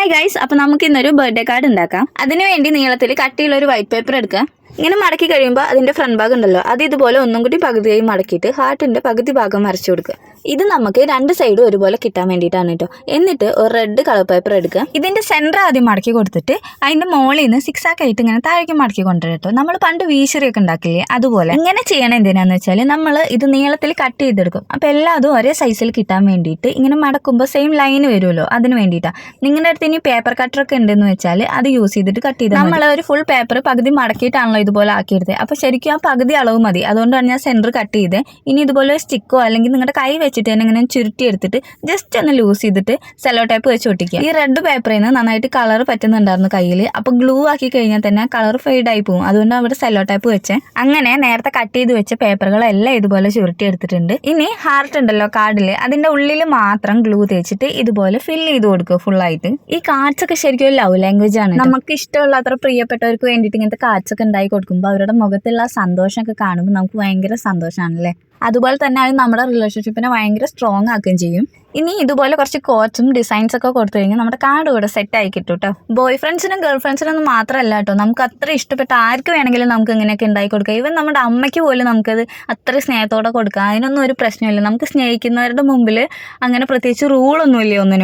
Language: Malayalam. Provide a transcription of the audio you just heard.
ഹായ് ഗൈസ്, അപ്പോൾ നമുക്ക് ഇന്നൊരു ബർത്ത്ഡേ കാർഡ് ഉണ്ടാക്കാം. അതിനുവേണ്ടി നീളത്തിൽ കട്ടിയുള്ള ഒരു വൈറ്റ് പേപ്പർ എടുക്കുക. ഇങ്ങനെ മടക്കി കഴിയുമ്പോൾ അതിൻ്റെ ഫ്രണ്ട് ഭാഗം ഉണ്ടല്ലോ, അത് ഇതുപോലെ ഒന്നും കൂടി പകുതിയായി മടക്കിയിട്ട് ഹാർട്ടിൻ്റെ പകുതി ഭാഗം വരച്ചു കൊടുക്കുക. ഇത് നമുക്ക് രണ്ട് സൈഡും ഒരുപോലെ കിട്ടാൻ വേണ്ടിയിട്ടാണ് കേട്ടോ. എന്നിട്ട് ഒരു റെഡ് കളർ പേപ്പർ എടുക്കുക. ഇതിൻ്റെ സെൻറ്റർ ആദ്യം മടക്കി കൊടുത്തിട്ട് അതിൻ്റെ മുകളിൽ നിന്ന് സിക്സ് ആയിട്ട് ഇങ്ങനെ താഴേക്ക് മടക്കി കൊണ്ടുവരും കേട്ടോ. നമ്മൾ പണ്ട് വീശറിയൊക്കെ ഉണ്ടാക്കില്ലേ, അതുപോലെ. ഇങ്ങനെ ചെയ്യണം എന്തിനാന്ന് വെച്ചാൽ നമ്മൾ ഇത് നീളത്തിൽ കട്ട് ചെയ്തെടുക്കും. അപ്പോൾ എല്ലാതും ഒരേ സൈസിൽ കിട്ടാൻ വേണ്ടിയിട്ട് ഇങ്ങനെ മടക്കുമ്പോൾ സെയിം ലൈന് വരുമല്ലോ, അതിന് വേണ്ടിയിട്ടാണ്. നിങ്ങളുടെ അടുത്ത് ഇനി പേപ്പർ കട്ടറൊക്കെ ഉണ്ടെന്ന് വെച്ചാൽ അത് യൂസ് ചെയ്തിട്ട് കട്ട് ചെയ്ത് നമ്മൾ ഒരു ഫുൾ പേപ്പർ പകുതി മടക്കിയിട്ടാണല്ലോ ഇതുപോലെ ആക്കിയെടുത്തത്. അപ്പോൾ ശരിക്കും ആ പകുതി അളവ് മതി. അതുകൊണ്ടാണ് ഞാൻ സെൻറ്റർ കട്ട് ചെയ്തത്. ഇനി ഇതുപോലെ സ്റ്റിക്കോ അല്ലെങ്കിൽ നിങ്ങളുടെ കൈ വെച്ചിട്ട് തന്നെ ഇങ്ങനെ ചുരുട്ടി എടുത്തിട്ട് ജസ്റ്റ് ഒന്ന് ലൂസ് ചെയ്തിട്ട് സെല്ലോ ടൈപ്പ് വെച്ച് ഒട്ടിക്കുക. ഈ റെഡ് പേപ്പറിൽ നിന്ന് നന്നായിട്ട് കളർ പറ്റുന്നുണ്ടായിരുന്നു കയ്യിൽ. അപ്പോൾ ഗ്ലൂ ആക്കി കഴിഞ്ഞാൽ തന്നെ കളർ ഫെയ്ഡ് ആയി പോകും. അതുകൊണ്ട് അവിടെ സെല്ലോ ടൈപ്പ് വെച്ച് അങ്ങനെ നേരത്തെ കട്ട് ചെയ്ത് വെച്ച പേപ്പറുകളെല്ലാം ഇതുപോലെ ചുരുട്ടി എടുത്തിട്ടുണ്ട്. ഇനി ഹാർട്ട് ഉണ്ടല്ലോ കാർഡിൽ, അതിൻ്റെ ഉള്ളിൽ മാത്രം ഗ്ലൂ തേച്ചിട്ട് ഇതുപോലെ ഫിൽ ചെയ്ത് കൊടുക്കുക ഫുള്ളായിട്ട്. ഈ കാർഡ്സ് ഒക്കെ ശരിക്കും ഒരു ലവ് ലാംഗ്വേജ് ആണ്. നമുക്ക് ഇഷ്ടമുള്ള അത്ര പ്രിയപ്പെട്ടവർക്ക് വേണ്ടിയിട്ട് ഇങ്ങനത്തെ കാർഡ്സ് ഒക്കെ ഉണ്ടായി കൊടുക്കുമ്പോൾ അവരുടെ മുഖത്തുള്ള സന്തോഷമൊക്കെ കാണുമ്പോൾ നമുക്ക് ഭയങ്കര സന്തോഷമാണല്ലേ. അതുപോലെ തന്നെ അത് നമ്മുടെ റിലേഷൻഷിപ്പിനെ ഭയങ്കര സ്ട്രോങ് ആക്കുകയും ചെയ്യും. ഇനി ഇതുപോലെ കുറച്ച് കോട്സും ഡിസൈൻസ് ഒക്കെ കൊടുത്തു കഴിഞ്ഞാൽ നമ്മുടെ കാർഡ് കൂടെ സെറ്റ് ആയി കിട്ടും കേട്ടോ. ബോയ് ഫ്രണ്ട്സിനും ഗേൾ ഫ്രണ്ട്സിനൊന്നും മാത്രമല്ല കേട്ടോ, നമുക്ക് അത്ര ഇഷ്ടപ്പെട്ട ആർക്ക് വേണമെങ്കിലും നമുക്ക് ഇങ്ങനെയൊക്കെ ഉണ്ടായി കൊടുക്കാം. ഈവൻ നമ്മുടെ അമ്മയ്ക്ക് പോലും നമുക്കത് അത്ര സ്നേഹത്തോടെ കൊടുക്കാം. അതിനൊന്നും ഒരു പ്രശ്നമില്ല. നമുക്ക് സ്നേഹിക്കുന്നവരുടെ മുമ്പിൽ അങ്ങനെ പ്രത്യേകിച്ച് റൂളൊന്നുമില്ല ഒന്നിനും.